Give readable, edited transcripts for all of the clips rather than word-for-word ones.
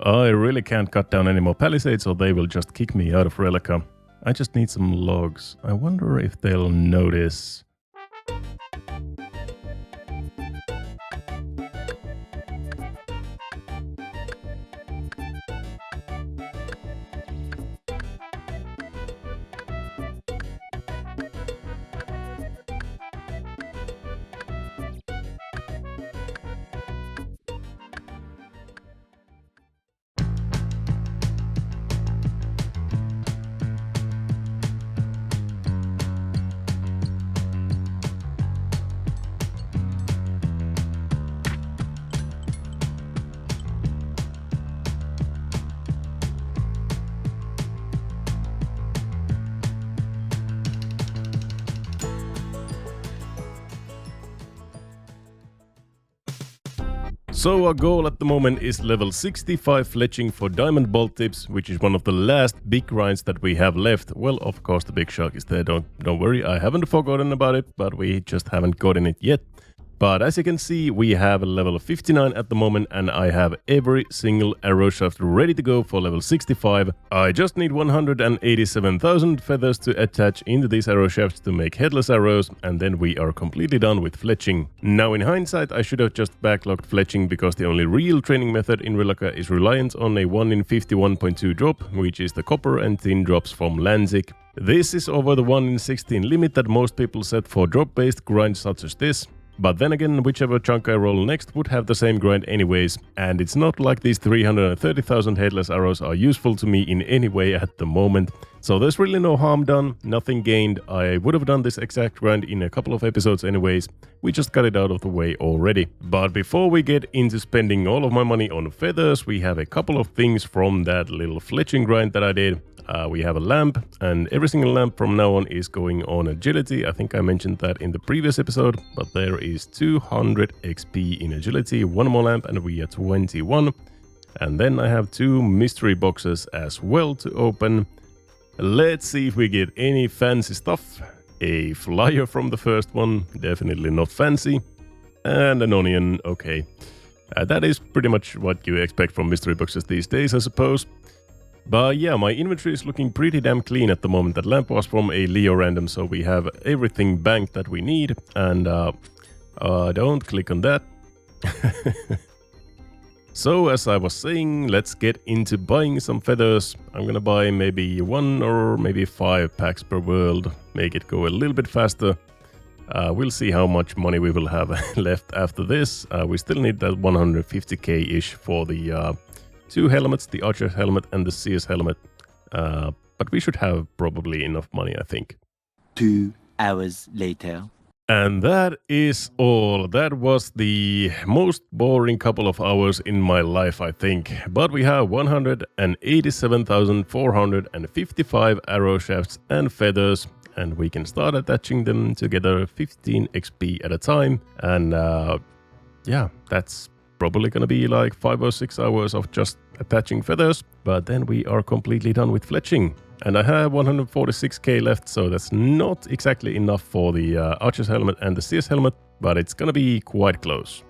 I really can't cut down any more palisades or they will just kick me out of Rellekka. I just need some logs. I wonder if they'll notice. So our goal at the moment is level 65 fletching for diamond bolt tips, which is one of the last big grinds that we have left. Well, of course the big shark is there, don't worry, I haven't forgotten about it, but we just haven't gotten it yet. But as you can see, we have a level 59 at the moment and I have every single arrow shaft ready to go for level 65. I just need 187,000 feathers to attach into these arrow shafts to make headless arrows, and then we are completely done with fletching. Now in hindsight, I should have just backlogged fletching because the only real training method in Rellekka is reliant on a 1 in 51.2 drop, which is the copper and tin drops from Lanzik. This is over the 1 in 16 limit that most people set for drop-based grinds such as this. But then again, whichever chunk I roll next would have the same grind anyways, and it's not like these 330,000 headless arrows are useful to me in any way at the moment. So there's really no harm done, nothing gained. I would have done this exact grind in a couple of episodes anyways, we just got it out of the way already. But before we get into spending all of my money on feathers, we have a couple of things from that little fletching grind that I did. We have a lamp, and every single lamp from now on is going on agility. I think I mentioned that in the previous episode, but there is 200 XP in agility, one more lamp and we are 21. And then I have 2 mystery boxes as well to open. Let's see if we get any fancy stuff. A flyer from the first one, definitely not fancy. And an onion, okay. That is pretty much what you expect from mystery boxes these days, I suppose. But yeah, my inventory is looking pretty damn clean at the moment. That lamp was from a Leo random, so we have everything banked that we need. And don't click on that. So as I was saying, let's get into buying some feathers. I'm gonna buy maybe 1 or maybe 5 packs per world. Make it go a little bit faster. We'll see how much money we will have left after this. We still need that 150k-ish for the 2 helmets, the Archer helmet and the CS helmet. But we should have probably enough money, I think. 2 hours later. And that is all. That was the most boring couple of hours in my life, I think. But we have 187,455 arrow shafts and feathers, and we can start attaching them together 15 XP at a time. And yeah, that's probably gonna be like 5 or 6 hours of just attaching feathers, but then we are completely done with fletching. And I have 146k left, so that's not exactly enough for the Archer's helmet and the CS helmet, but it's gonna be quite close.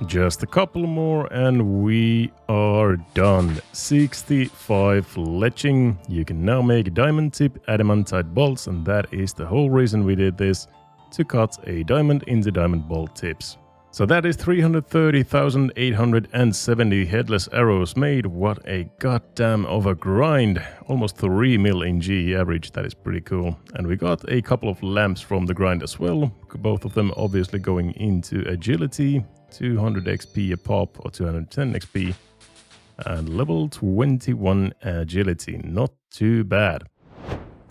Just a couple more and we are done. 65 fletching. You can now make diamond tip adamantite bolts, and that is the whole reason we did this, to cut a diamond into diamond bolt tips. So that is 330,870 headless arrows made. What a goddamn of a grind. Almost 3 mil in GE average, that is pretty cool. And we got a couple of lamps from the grind as well. Both of them obviously going into agility. 200 XP a pop, or 210 XP. And level 21 agility, not too bad.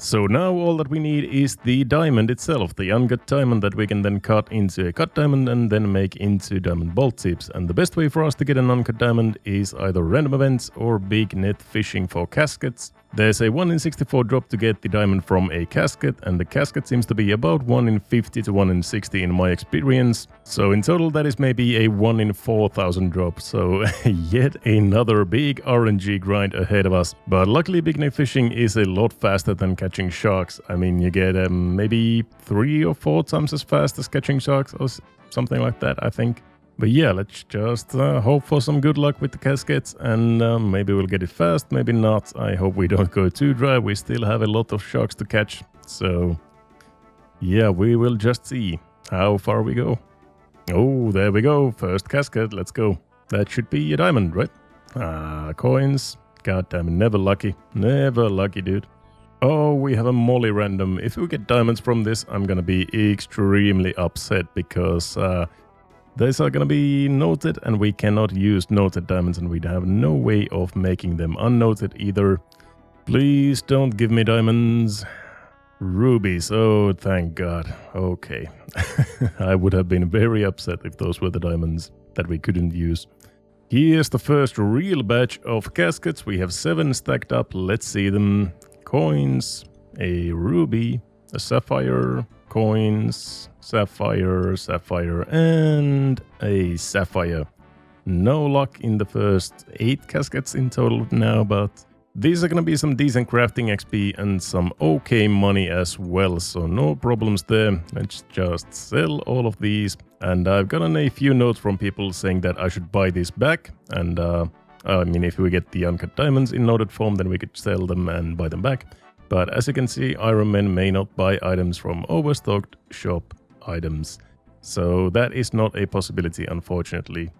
So now all that we need is the diamond itself, the uncut diamond that we can then cut into a cut diamond and then make into diamond bolt tips. And the best way for us to get an uncut diamond is either random events or big net fishing for caskets. There's a 1 in 64 drop to get the diamond from a casket, and the casket seems to be about 1 in 50 to 1 in 60 in my experience. So in total that is maybe a 1 in 4,000 drop, so yet another big RNG grind ahead of us. But luckily big net fishing is a lot faster than catching sharks. I mean, you get maybe 3 or 4 times as fast as catching sharks or something like that, I think. But yeah, let's just hope for some good luck with the caskets, and maybe we'll get it fast, maybe not. I hope we don't go too dry. We still have a lot of sharks to catch. So yeah, we will just see how far we go. Oh, there we go. First casket. Let's go. That should be a diamond, right? Coins. God damn it. Never lucky. Never lucky, dude. Oh, we have a molly random. If we get diamonds from this, I'm gonna be extremely upset because these are gonna be noted, and we cannot use noted diamonds, and we have no way of making them unnoted either. Please don't give me diamonds. Rubies, oh thank God. Okay. I would have been very upset if those were the diamonds that we couldn't use. Here's the first real batch of caskets. We have 7 stacked up. Let's see them. Coins, a ruby, a sapphire, coins, sapphire, sapphire, and a sapphire. No luck in the first 8 caskets in total now, but these are gonna be some decent crafting XP and some okay money as well, so no problems there. Let's just sell all of these. And I've gotten a few notes from people saying that I should buy this back, and I mean, if we get the uncut diamonds in noted form, then we could sell them and buy them back. But as you can see, ironmen may not buy items from overstocked shop items. So that is not a possibility, unfortunately.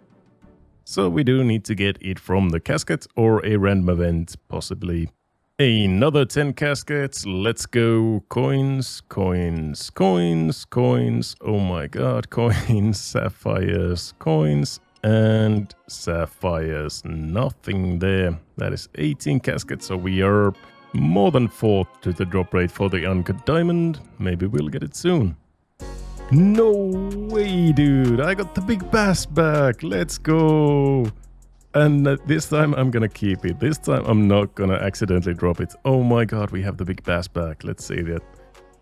So we do need to get it from the casket or a random event, possibly. Another 10 caskets. Let's go. Coins, coins, coins, coins. Oh my God, coins, sapphires, coins, and sapphires. Nothing there. That is 18 caskets, so we are more than 4 to the drop rate for the uncut diamond. Maybe we'll get it soon. No way, dude. I got the big bass back. Let's go. And this time I'm gonna keep it. This time I'm not gonna accidentally drop it. Oh my God, we have the big bass back. Let's see that.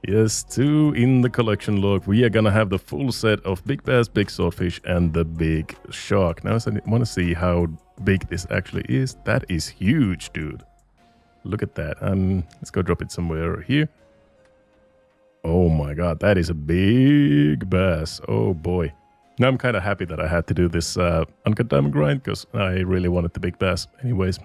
Yes, 2 in the collection log. We are gonna have the full set of big bass, big swordfish, and the big shark. Now I want to see how big this actually is. That is huge, dude. Look at that. Let's go drop it somewhere here. Oh my God, that is a big bass. Oh boy. Now I'm kind of happy that I had to do this uncut diamond grind, because I really wanted the big bass anyways.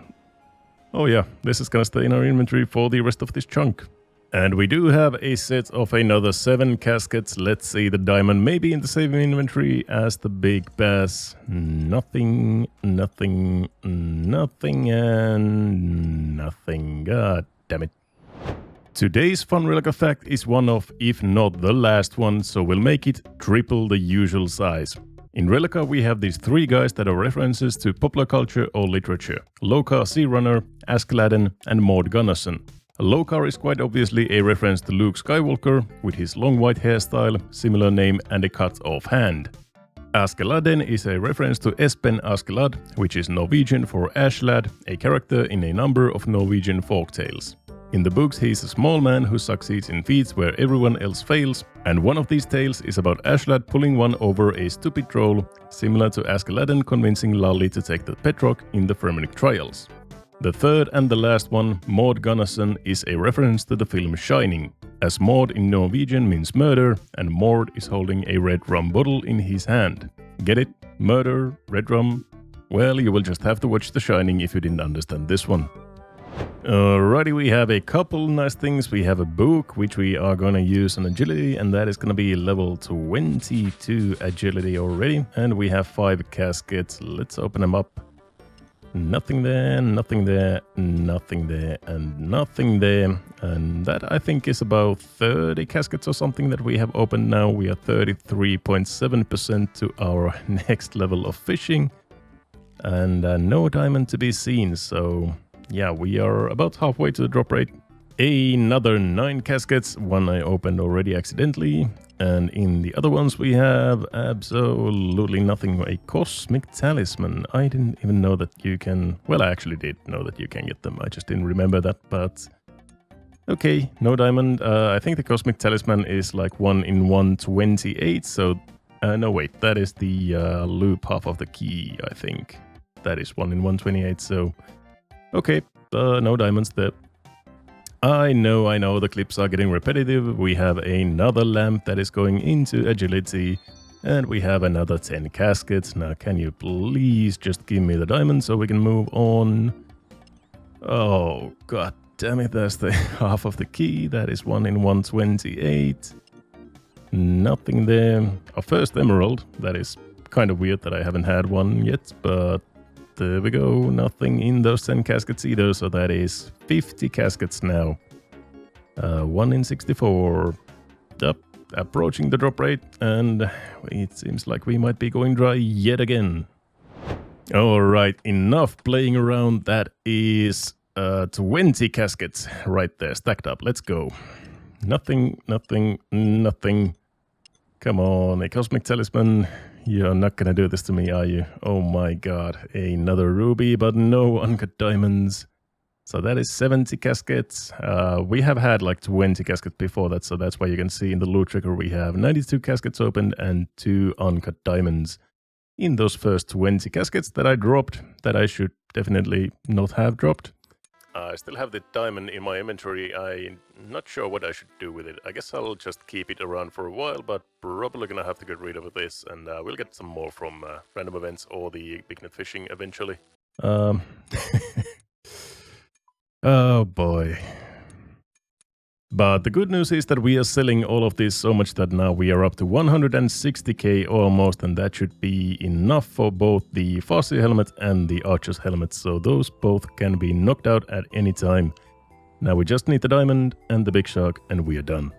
Oh yeah, this is gonna stay in our inventory for the rest of this chunk. And we do have a set of another 7 caskets. Let's see the diamond maybe in the same inventory as the big bass. Nothing, nothing, nothing, and nothing. God damn it. Today's fun Rellekka fact is one of, if not the last one, so we'll make it triple the usual size. In Rellekka we have these 3 guys that are references to popular culture or literature. Lokar Sea Runner, Askeladdin, and Maud Gunnarsson. Lokar is quite obviously a reference to Luke Skywalker, with his long white hairstyle, similar name, and a cut-off hand. Askeladdin is a reference to Espen Askeladd, which is Norwegian for Ash Lad, a character in a number of Norwegian folktales. In the books, he is a small man who succeeds in feats where everyone else fails, and one of these tales is about Ashlad pulling one over a stupid troll, similar to Askeladdin convincing Lally to take the Petrock in the Ferminic trials. The third and the last one, Maud Gunnarsson, is a reference to the film Shining, as Maud in Norwegian means murder, and Mord is holding a red rum bottle in his hand. Get it? Murder, red rum? Well, you will just have to watch The Shining if you didn't understand this one. Alrighty, we have a couple nice things. We have a book, which we are gonna use on agility, and that is gonna be level 22 agility already. And we have 5 caskets. Let's open them up. Nothing there, nothing there, nothing there, and nothing there. And that, I think, is about 30 caskets or something that we have opened now. We are 33.7% to our next level of fishing. And no diamond to be seen, so... yeah, we are about halfway to the drop rate. another 9 caskets. One I opened already accidentally. And in the other ones we have absolutely nothing. A cosmic talisman. I didn't even know that you can... Well, I actually did know that you can get them. I just didn't remember that, but... Okay, no diamond. I think the cosmic talisman is like 1 in 128, so... no, wait, that is the loop half of the key, I think. That is 1 in 128, so... Okay, no diamonds there. I know, the clips are getting repetitive. We have another lamp that is going into agility. And we have another 10 caskets. Now, can you please just give me the diamond so we can move on? Oh, god damn it, that's the half of the key. That is 1 in 128. Nothing there. Our first emerald. That is kind of weird that I haven't had one yet, but there we go. Nothing in those 10 caskets either, so that is 50 caskets now. 1 in 64. Up, approaching the drop rate, and it seems like we might be going dry yet again. Alright, enough playing around. That is 20 caskets right there, stacked up. Let's go. Nothing. Come on, a cosmic talisman. You're not gonna do this to me, are you? Oh my god, another ruby, but no uncut diamonds. So that is 70 caskets. We have had like 20 caskets before that, so that's why you can see in the loot tracker we have 92 caskets opened and 2 uncut diamonds. In those first 20 caskets that I dropped, that I should definitely not have dropped. I still have the diamond in my inventory. I'm not sure what I should do with it. I guess I'll just keep it around for a while, but probably gonna have to get rid of this, and we'll get some more from random events or the big net fishing eventually. Oh boy. But the good news is that we are selling all of this so much that now we are up to 160k almost, and that should be enough for both the Farseer helmet and the Archer's helmet, so those both can be knocked out at any time. Now we just need the diamond and the big shark, and we are done.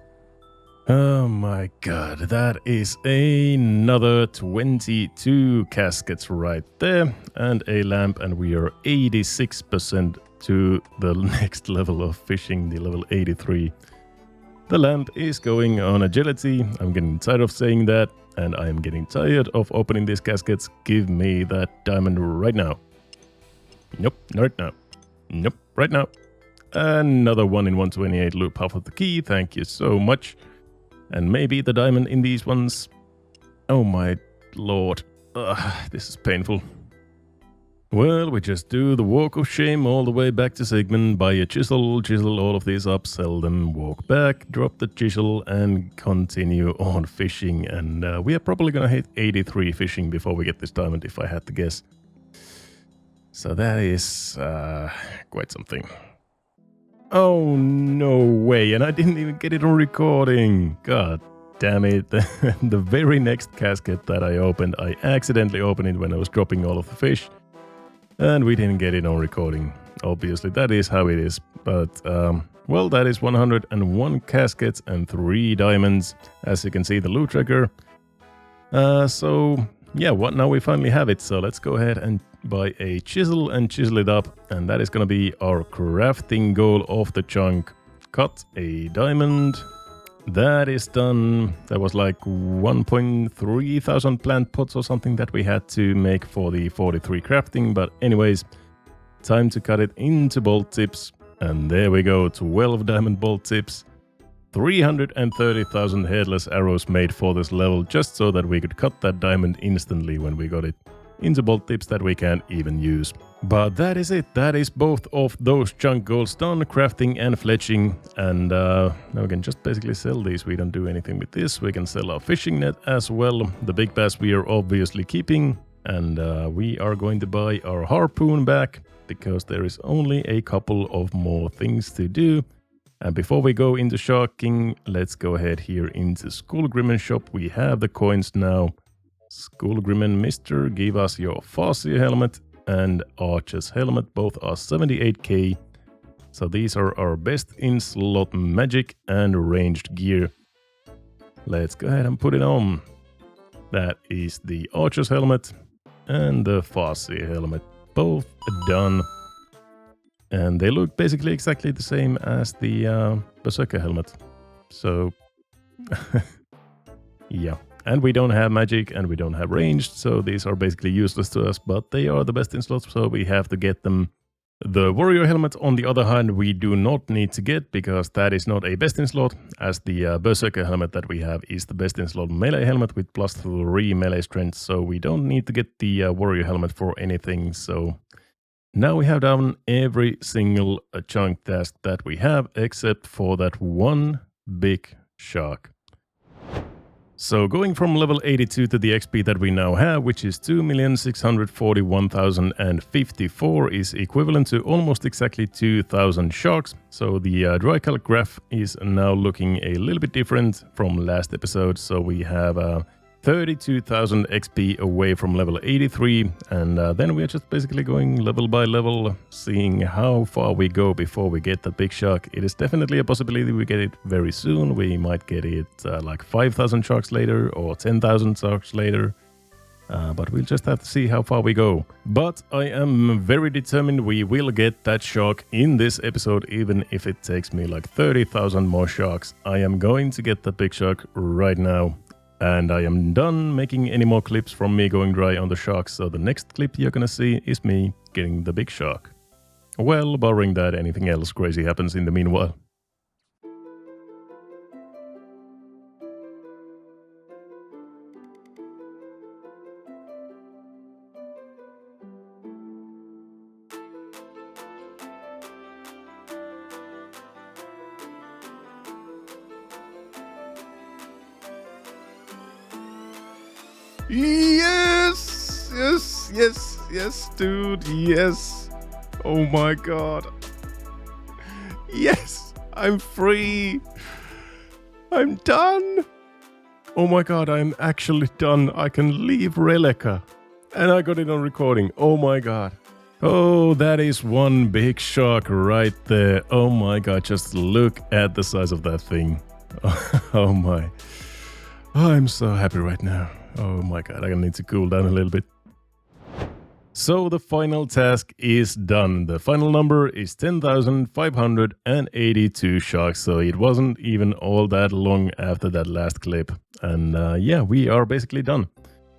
Oh my god, that is another 22 caskets right there, and a lamp, and we are 86% to the next level of fishing, the level 83. The lamp is going on agility. I'm getting tired of saying that, and I'm getting tired of opening these caskets. Give me that diamond right now. Nope, not right now. Nope, right now. Another 1 in 128 loop half of the key, thank you so much. And maybe the diamond in these ones. Oh my lord. Ugh, this is painful. Well, we just do the walk of shame all the way back to Sigmund, buy a chisel all of these up, sell them, walk back, drop the chisel, and continue on fishing. And we are probably gonna hit 83 fishing before we get this diamond, if I had to guess. So that is quite something. Oh, no way, and I didn't even get it on recording. God damn it. The very next casket that I opened, I accidentally opened it when I was dropping all of the fish. And we didn't get it on recording. Obviously, that is how it is. But, well, that is 101 caskets and 3 diamonds. As you can see, the loot tracker. So, yeah, what now we finally have it. So let's go ahead and buy a chisel and chisel it up. And that is going to be our crafting goal of the chunk. Cut a diamond. That is done. That was like 1.3 thousand plant pots or something that we had to make for the 43 crafting. But anyways, time to cut it into bolt tips. And there we go, 12 diamond bolt tips. 330,000 headless arrows made for this level, just so that we could cut that diamond instantly when we got it into bolt tips that we can't even use. But that is it. That is both of those chunk goals done, crafting and fletching. And now we can just basically sell these. We don't do anything with this. We can sell our fishing net as well. The big bass we are obviously keeping. And we are going to buy our harpoon back, because there is only a couple of more things to do. And before we go into sharking, let's go ahead here into Skullgrimmen shop. We have the coins now. Skullgrimmen Mister, give us your Farseer helmet and Archer's helmet. Both are 78k. So these are our best in slot magic and ranged gear. Let's go ahead and put it on. That is the Archer's helmet and the Farseer helmet. Both done. and they look basically exactly the same as the berserker helmet. So yeah, and we don't have magic and we don't have ranged, so these are basically useless to us, but they are the best in slots, so we have to get them. The warrior helmet, on the other hand, we do not need to get because that is not a best in slot, as the berserker helmet that we have is the best in slot melee helmet with +3 melee strength, so we don't need to get the warrior helmet for anything. So now we have done every single chunk task that we have except for that one big shark. So going from level 82 to the XP that we now have, which is 2,641,054, is equivalent to almost exactly 2,000 sharks. So the dry calc graph is now looking a little bit different from last episode. So we have 32,000 XP away from level 83, and then we're just basically going level by level, seeing how far we go before we get the big shark. It is definitely a possibility we get it very soon. We might get it like 5,000 sharks later or 10,000 sharks later, but we'll just have to see how far we go. But I am very determined we will get that shark in this episode, even if it takes me like 30,000 more sharks. I am going to get the big shark right now. And I am done making any more clips from me going dry on the sharks, so the next clip you're gonna see is me getting the big shark. Well, barring that anything else crazy happens in the meanwhile. Yes! Yes, yes, yes, dude, yes. Oh my god. Yes! I'm free! I'm done! Oh my god, I'm actually done. I can leave Rellekka. And I got it on recording. Oh my god. Oh, that is one big shark right there. Oh my god, just look at the size of that thing. Oh my. I'm so happy right now. Oh my god, I need to cool down a little bit. So the final task is done. The final number is 10,582 sharks, so it wasn't even all that long after that last clip. And yeah, we are basically done.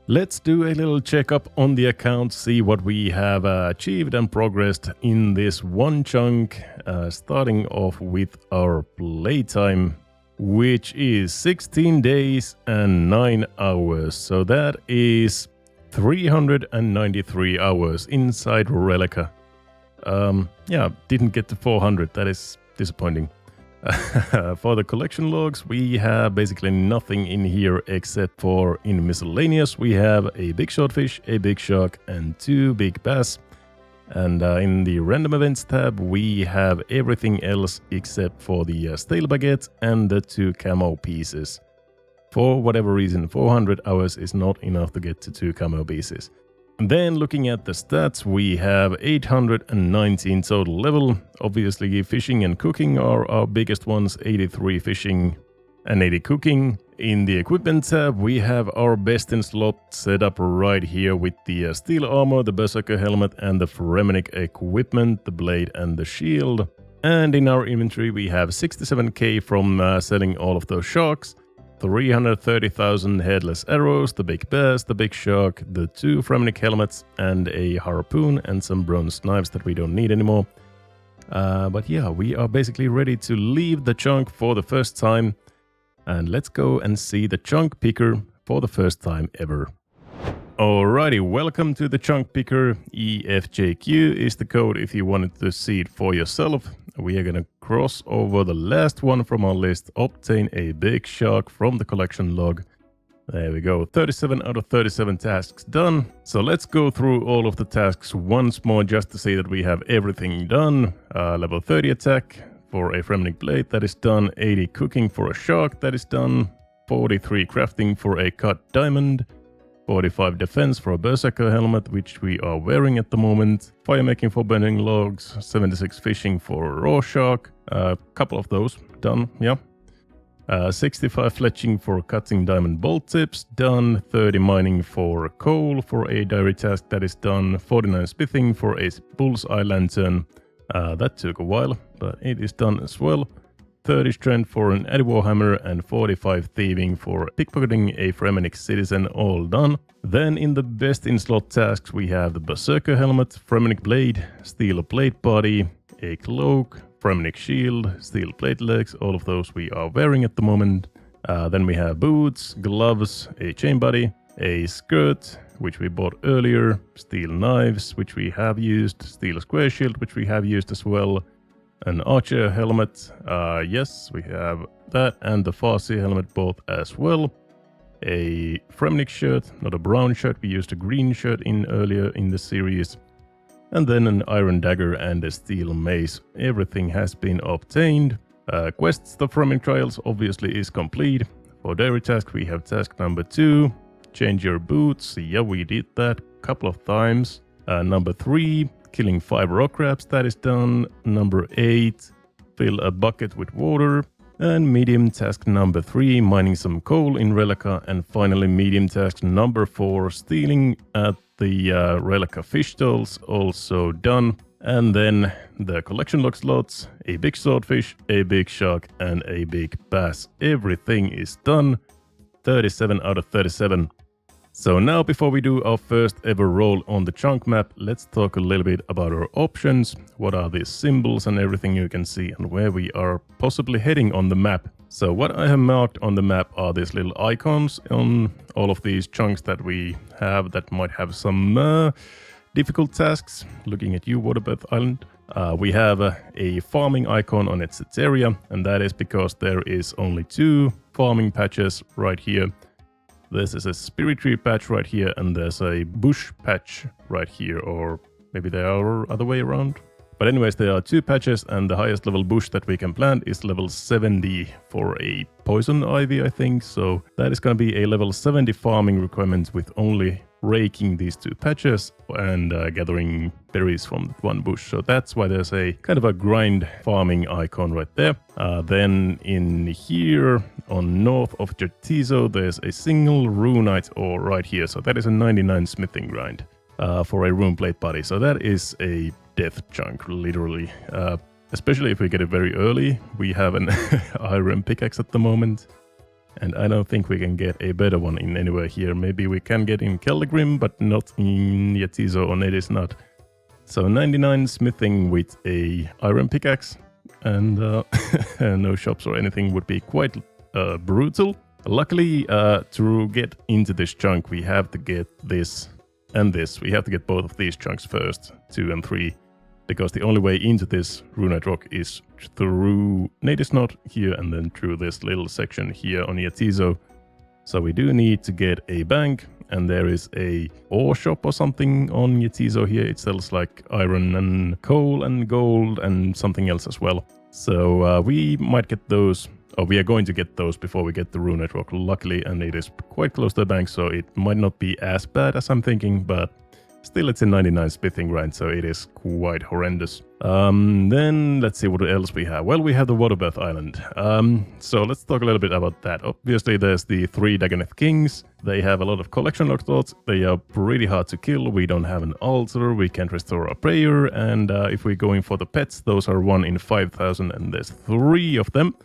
Let's do a little checkup on the account, see what we have achieved and progressed in this one chunk, starting off with our playtime, which is 16 days and 9 hours. So that is 393 hours inside Rellekka. Yeah, didn't get to 400. That is disappointing. For the collection logs, we have basically nothing in here except for in miscellaneous. We have a big swordfish, a big shark, and 2 big bass. And in the random events tab, we have everything else except for the stale baguette and the 2 camo pieces. For whatever reason, 400 hours is not enough to get to 2 camo pieces. And then looking at the stats, we have 819 total level. Obviously, fishing and cooking are our biggest ones, 83 fishing and 80 cooking. In the equipment tab, we have our best in slot set up right here with the steel armor, the berserker helmet, and the Fremenic equipment, the blade and the shield. And in our inventory, we have 67k from selling all of those sharks, 330,000 headless arrows, the big bass, the big shark, the 2 Fremenic helmets, and a harpoon and some bronze knives that we don't need anymore. But yeah, we are basically ready to leave the chunk for the first time. And let's go and see the chunk picker for the first time ever. Alrighty, welcome to the chunk picker. EFJQ is the code if you wanted to see it for yourself. We are gonna cross over the last one from our list, obtain a big shark from the collection log. There we go, 37 out of 37 tasks done. So let's go through all of the tasks once more just to see that we have everything done. Level 30 attack for a Fremenic blade, that is done. 80 cooking for a shark, that is done. 43 crafting for a cut diamond. 45 defense for a berserker helmet, which we are wearing at the moment. Fire making for burning logs. 76 fishing for a raw shark. A couple of those done, yeah. 65 fletching for cutting diamond bolt tips, done. 30 mining for coal for a diary task, that is done. 49 smithing for a bull's eye lantern. That took a while, but it is done as well. 30 strength for an Eddie Warhammer and 45 thieving for pickpocketing a Fremennik citizen, all done. Then in the best in slot tasks we have the Berserker helmet, Fremennik blade, steel plate body, a cloak, Fremennik shield, steel plate legs, all of those we are wearing at the moment. Then we have boots, gloves, a chain body, a skirt, which we bought earlier, steel knives, which we have used, steel square shield, which we have used as well, an archer helmet, yes, we have that, and the Farsi helmet both as well. A Fremennik shirt, not a brown shirt, we used a green shirt in earlier in the series. And then an iron dagger and a steel mace. Everything has been obtained. Quests, the Fremennik trials obviously is complete. For daily task we have task number 2, change your boots, yeah we did that a couple of times. Number 3, killing 5 rock crabs, that is done. Number 8, fill a bucket with water. And medium task number 3, mining some coal in Rellekka. And finally medium task number 4, stealing at the Rellekka fish stalls, also done. And then the collection log slots, a big swordfish, a big shark and a big bass. Everything is done. 37 out of 37. So now before we do our first ever roll on the chunk map, let's talk a little bit about our options, what are these symbols and everything you can see, and where we are possibly heading on the map. So what I have marked on the map are these little icons on all of these chunks that we have that might have some difficult tasks. Looking at you, Waterbirth Island. We have a farming icon on its area, and that is because there is only 2 farming patches right here. This is a spirit tree patch right here, and there's a bush patch right here, or maybe they are other way around. But anyways, there are 2 patches, and the highest level bush that we can plant is level 70 for a poison ivy, I think. So that is going to be a level 70 farming requirement with only raking these 2 patches and gathering berries from one bush. So that's why there's a kind of a grind farming icon right there. Then in here on north of Jertizo, there's a single runite ore right here. So that is a 99 smithing grind for a rune plate body. So that is a death chunk, literally. Especially if we get it very early. We have an iron pickaxe at the moment. And I don't think we can get a better one in anywhere here. Maybe we can get in Kellegrim, but not in Yetizo, or it is not. So 99 smithing with a iron pickaxe, and no shops or anything would be quite brutal. Luckily, to get into this chunk, we have to get this and this. We have to get both of these chunks first, 2 and 3. Because the only way into this runite rock is through Natus Knot here and then through this little section here on Yetizo. So we do need to get a bank, and there is a ore shop or something on Yetizo here. It sells like iron and coal and gold and something else as well. So we might get those, or we are going to get those before we get the runite rock, luckily, and it is quite close to the bank, so it might not be as bad as I'm thinking, but still, it's a 99 smithing grind, so it is quite horrendous. Then let's see what else we have. Well, we have the Waterbirth Island. So let's talk a little bit about that. Obviously, there's the 3 Dagonet Kings. They have a lot of collection log slots. They are pretty hard to kill. We don't have an altar. We can't restore a prayer. And if we're going for the pets, those are 1 in 5,000, and there's 3 of them.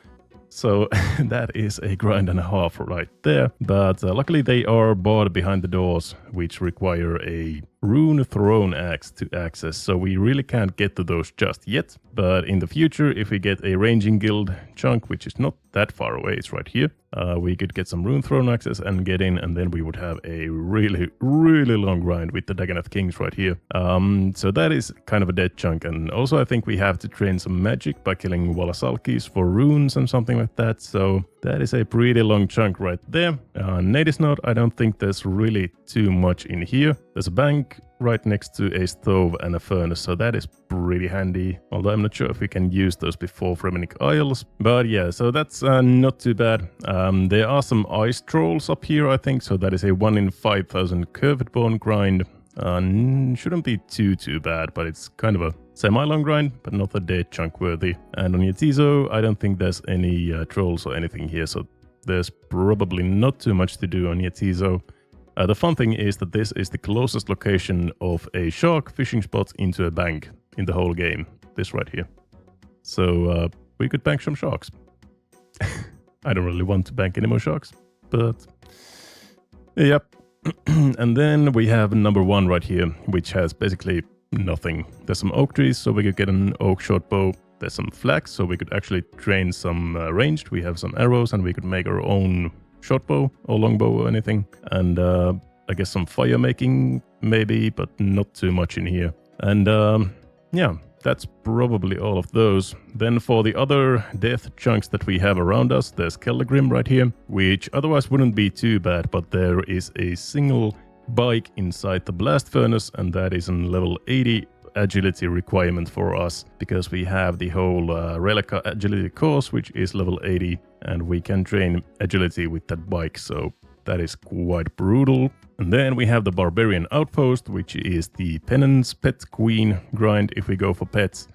So that is a grind and a half right there. But luckily they are barred behind the doors, which require a rune throne axe to access. So we really can't get to those just yet. But in the future, if we get a ranging guild chunk, which is not that far away, it's right here, we could get some rune throne access and get in, and then we would have a really, really long grind with the Dagonet Kings right here. So that is kind of a dead chunk. And also I think we have to train some magic by killing Walasalkis for runes and something like that. So that is a pretty long chunk right there. Natus Knot, I don't think there's really too much in here. There's a bank right next to a stove and a furnace, so that is pretty handy. Although I'm not sure if we can use those before Fremennik Isles. But yeah, so that's not too bad. There are some ice trolls up here, I think, so that is a 1 in 5,000 curved bone grind. Shouldn't be too bad, but it's kind of a semi-long grind, but not a dead chunk worthy. And on Yetizo, I don't think there's any trolls or anything here, so there's probably not too much to do on Yetizo. The fun thing is that this is the closest location of a shark fishing spot into a bank in the whole game. this right here. So we could bank some sharks. I don't really want to bank any more sharks, but yep. And then we have number 1 right here, which has basically nothing. There's some oak trees, so we could get an oak short bow. There's some flax, so we could actually train some ranged. We have some arrows, and we could make our own short bow or long bow or anything. And I guess some fire making maybe, but not too much in here. And yeah, that's probably all of those. Then for the other death chunks that we have around us, there's Kellegrim right here, which otherwise wouldn't be too bad, but there is a single bike inside the blast furnace, and that is on level 80 agility requirement for us, because we have the whole Rellekka agility course, which is level 80, and we can train agility with that bike, so that is quite brutal. And then we have the Barbarian Outpost, which is the Penance Pet Queen grind if we go for pets.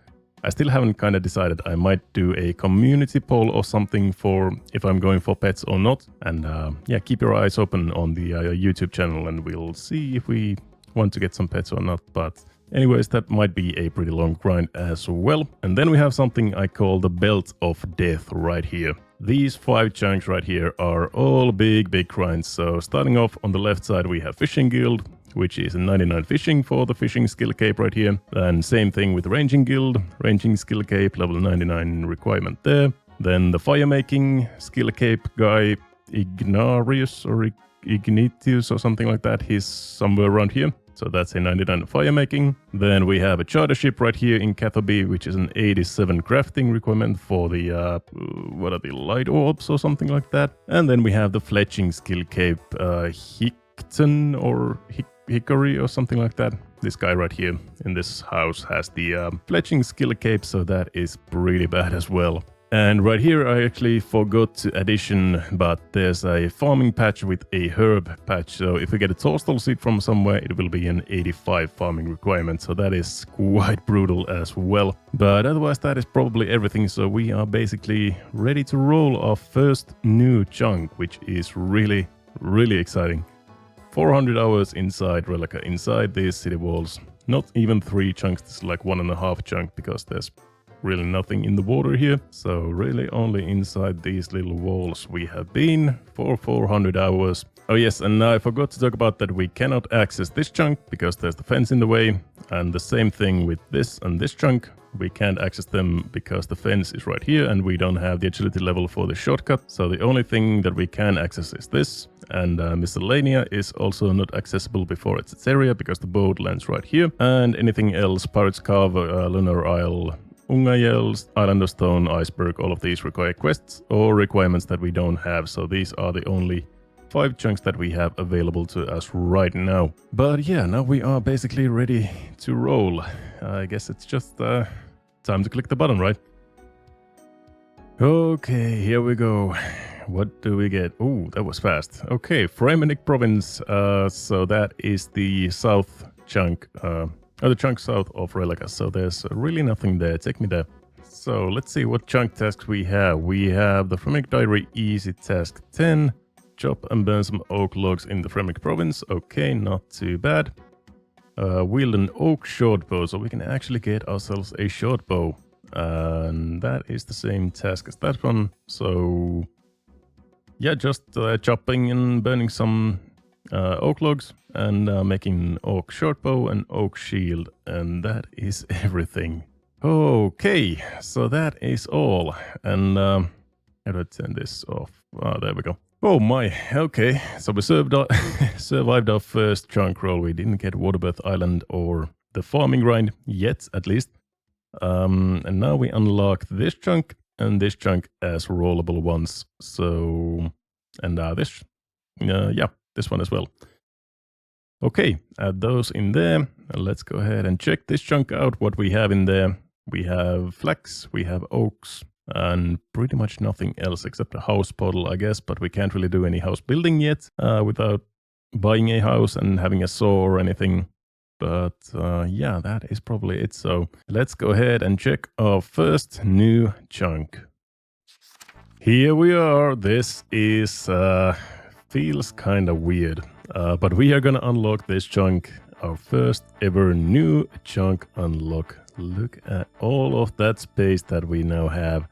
I still haven't kind of decided. I might do a community poll or something for if I'm going for pets or not. And yeah, keep your eyes open on the YouTube channel and we'll see if we want to get some pets or not. But anyways, that might be a pretty long grind as well. And then we have something I call the Belt of Death right here. These 5 chunks right here are all big grinds. So starting off on the left side, we have Fishing Guild, which is a 99 fishing for the fishing skill cape right here. And same thing with Ranging Guild, ranging skill cape, level 99 requirement there. Then the fire making skill cape guy, Ignarius or Ignitius or something like that, he's somewhere around here. So that's a 99 fire making. Then we have a charter ship right here in Cathoby, which is an 87 crafting requirement for the, what are the light orbs or something like that. And then we have the fletching skill cape, Hickton or Hickory or something like that. This guy right here in this house has the fletching skill cape, so that is pretty bad as well. And right here I actually forgot to addition, but there's a farming patch with a herb patch. So if we get a toadstool seed from somewhere, it will be an 85 farming requirement. So that is quite brutal as well. But otherwise that is probably everything. So we are basically ready to roll our first new chunk, which is really exciting. 400 hours inside Rellekka, inside these city walls. Not even 3 chunks, it's like 1.5 chunk because there's really nothing in the water here. So really only inside these little walls we have been for 400 hours. Oh yes, and I forgot to talk about that we cannot access this chunk because there's the fence in the way. And the same thing with this and this chunk. We can't access them because the fence is right here and we don't have the agility level for the shortcut. So the only thing that we can access is this. And Miscellanea is also not accessible before it's its area because the boat lands right here. And anything else, Pirate's Cove, Lunar Isle, Ungayels, Island of Stone, Iceberg, all of these require quests or requirements that we don't have. So these are the only 5 chunks that we have available to us right now. But yeah, now we are basically ready to roll. I guess it's just time to click the button, right? Okay, here we go. What do we get? Oh, that was fast. Okay, Fremennik province. So that is the south chunk. The chunk south of Rellekka, so there's really nothing there. Take me there. So let's see what chunk tasks we have. We have the Fremennik Diary Easy Task 10. Chop and burn some oak logs in the Fremennik province. Okay, not too bad. Wield an oak short bow, so we can actually get ourselves a short bow. And that is the same task as that one. So yeah, just chopping and burning some oak logs and making oak short bow and oak shield, and that is everything. Okay, so that is all. And how do I turn this off? Oh, there we go. Oh my, okay, so we survived our first chunk roll. We didn't get Waterbirth Island or the farming grind yet, at least. And now we unlock this chunk and this chunk as rollable ones. So, and this, yeah, this one as well. Okay, add those in there. And let's go ahead and check this chunk out, what we have in there. We have flax, we have oaks, and pretty much nothing else except a house portal, I guess. But we can't really do any house building yet without buying a house and having a saw or anything. But yeah, that is probably it. So let's go ahead and check our first new chunk. Here we are. This is feels kind of weird. But we are gonna unlock this chunk, our first ever new chunk unlock. Look at all of that space that we now have.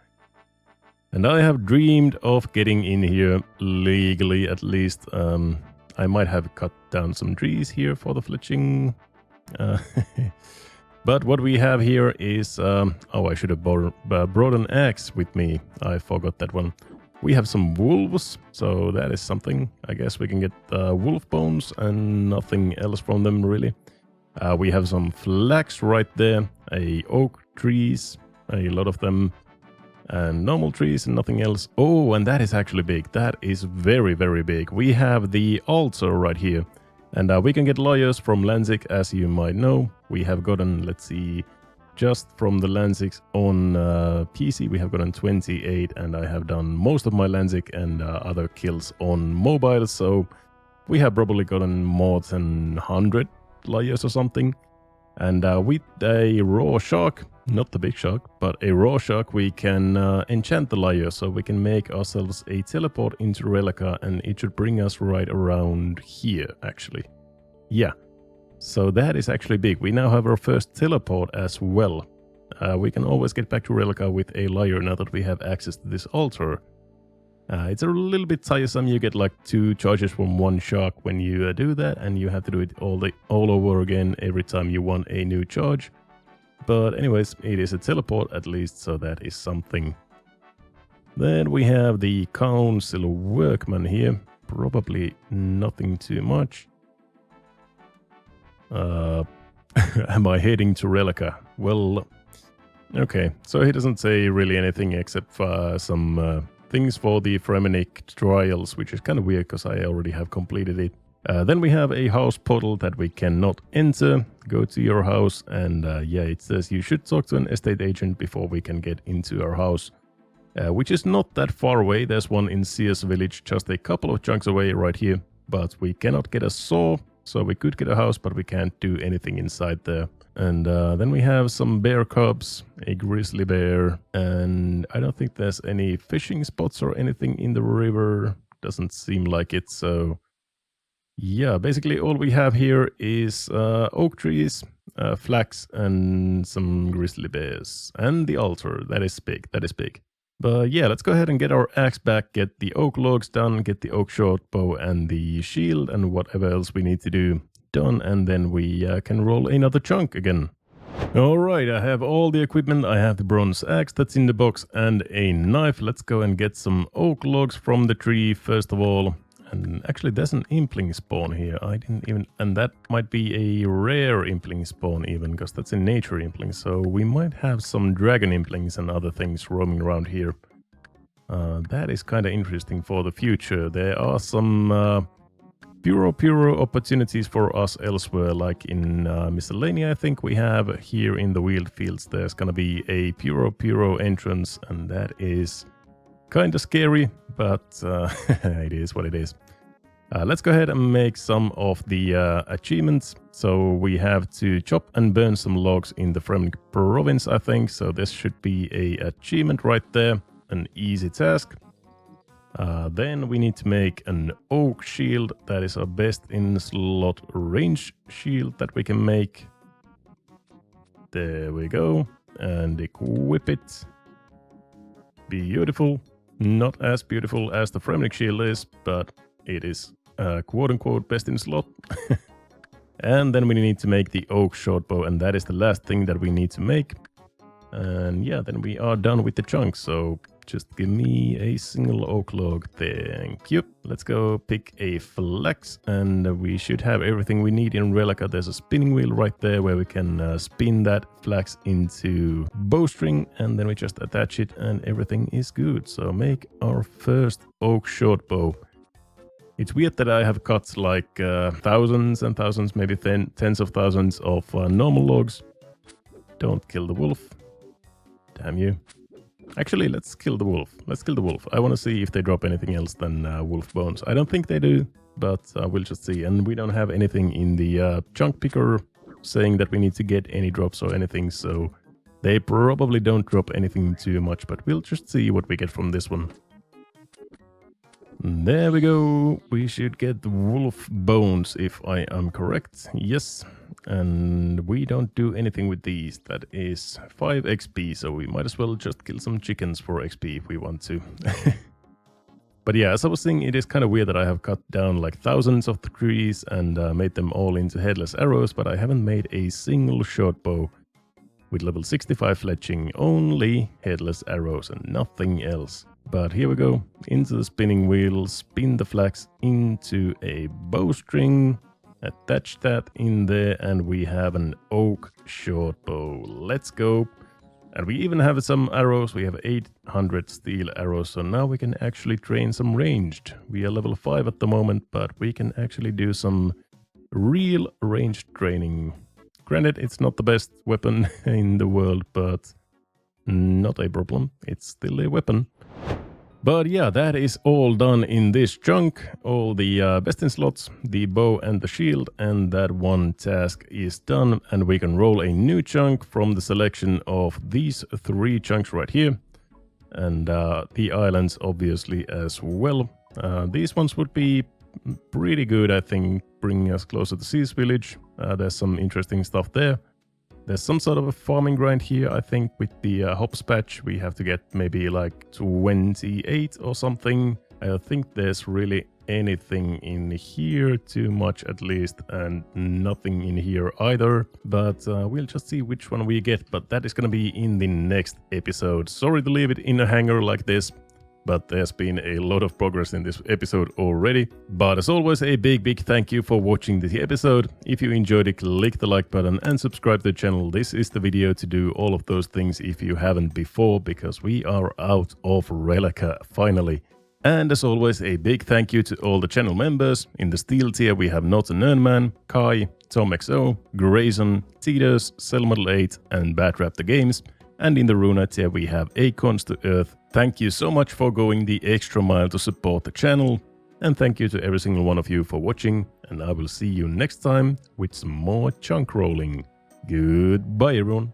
And I have dreamed of getting in here legally, at least. I might have cut down some trees here for the fletching. But what we have here is... oh, I should have brought an axe with me. I forgot that one. We have some wolves, so that is something. I guess we can get wolf bones and nothing else from them, really. We have some flax right there, oak trees, a lot of them, and normal trees and nothing else. Oh, and that is actually big. That is very, very big. We have the altar right here, and we can get lawyers from Lanzik, as you might know. We have gotten, let's see, just from the Lanziks on PC, we have gotten 28, and I have done most of my Lanzik and other kills on mobile, so we have probably gotten more than 100 layers or something. And with a raw shark, not the big shark, but a raw shark, we can enchant the layer, so we can make ourselves a teleport into Rellekka, and it should bring us right around here, actually. Yeah, so that is actually big. We now have our first teleport as well. We can always get back to Rellekka with a layer now that we have access to this altar. It's a little bit tiresome. You get like 2 charges from one shark when you do that, and you have to do it all over again every time you want a new charge. But anyways, it is a teleport at least, so that is something. Then we have the council workman here. Probably nothing too much. Am I heading to Rellekka? Well, okay. So he doesn't say really anything except for some things for the Fremenic trials, which is kind of weird because I already have completed it. Then we have a house portal that we cannot enter. Go to your house, and yeah, it says you should talk to an estate agent before we can get into our house, which is not that far away. There's one in Sears Village, just a couple of chunks away right here, but we cannot get a saw, so we could get a house, but we can't do anything inside there. And then we have some bear cubs, a grizzly bear, and I don't think there's any fishing spots or anything in the river. Doesn't seem like it, so... yeah, basically all we have here is oak trees, flax, and some grizzly bears. And the altar. That is big. That is big. But yeah, let's go ahead and get our axe back, get the oak logs done, get the oak short bow and the shield and whatever else we need to do done. And then we can roll another chunk again. Alright, I have all the equipment. I have the bronze axe that's in the box and a knife. Let's go and get some oak logs from the tree first of all. And actually there's an impling spawn here. I didn't even... and that might be a rare impling spawn even, because that's a nature impling. So we might have some dragon implings and other things roaming around here. That is kind of interesting for the future. There are some puro opportunities for us elsewhere, like in Miscellanea I think we have. Here in the Wheeled Fields there's gonna be a puro entrance, and that is... kind of scary, but it is what it is. Let's go ahead and make some of the achievements. So we have to chop and burn some logs in the Fremenic province, I think. So this should be a achievement right there, an easy task. Then we need to make an oak shield. That is our best in slot range shield that we can make. There we go. And equip it. Beautiful. Not as beautiful as the Fremenic shield is, but it is quote-unquote best in slot. And then we need to make the oak shortbow, and that is the last thing that we need to make. And yeah, then we are done with the chunks, so just give me a single oak log. Thank you. Let's go pick a flax, and we should have everything we need in Rellekka. There's a spinning wheel right there where we can spin that flax into bowstring, and then we just attach it and everything is good. So make our first oak shortbow. It's weird that I have cut like thousands and thousands, maybe tens of thousands of normal logs. Don't kill the wolf. Damn you. Actually, let's kill the wolf. Let's kill the wolf. I want to see if they drop anything else than wolf bones. I don't think they do, but we'll just see. And we don't have anything in the chunk picker saying that we need to get any drops or anything, so they probably don't drop anything too much, but we'll just see what we get from this one. There we go. We should get the wolf bones if I am correct. Yes. And we don't do anything with these. That is 5 XP, so we might as well just kill some chickens for XP if we want to. But yeah, as I was saying, it is kind of weird that I have cut down like thousands of the trees and made them all into headless arrows, but I haven't made a single short bow with level 65 fletching, only headless arrows and nothing else. But here we go, into the spinning wheel, spin the flax into a bowstring, attach that in there, and we have an oak short bow. Let's go. And we even have some arrows. We have 800 steel arrows, so now we can actually train some ranged. We are level 5 at the moment, but we can actually do some real ranged training. Granted, it's not the best weapon in the world, but not a problem. It's still a weapon. But yeah, that is all done in this chunk. All the best in slots, the bow and the shield, and that one task is done. And we can roll a new chunk from the selection of these 3 chunks right here. And the islands obviously as well. These ones would be pretty good, I think, bringing us closer to Sea's village. There's some interesting stuff there. There's some sort of a farming grind here, I think, with the hops patch. We have to get maybe like 28 or something. I don't think there's really anything in here, too much at least, and nothing in here either. But we'll just see which one we get, but that is gonna be in the next episode. Sorry to leave it in a hanger like this, but there's been a lot of progress in this episode already. But as always, a big thank you for watching this episode. If you enjoyed it, click the like button and subscribe to the channel. This is the video to do all of those things if you haven't before, because we are out of Rellekka finally. And as always, a big thank you to all the channel members. In the steel tier we have Not an Ernman, Kai, TomXO, Grayson, Titus, Selmodel8 and Batrap the Games. And in the Runa tier we have Acons to Earth. Thank you so much for going the extra mile to support the channel. And thank you to every single one of you for watching. And I will see you next time with some more chunk rolling. Goodbye everyone.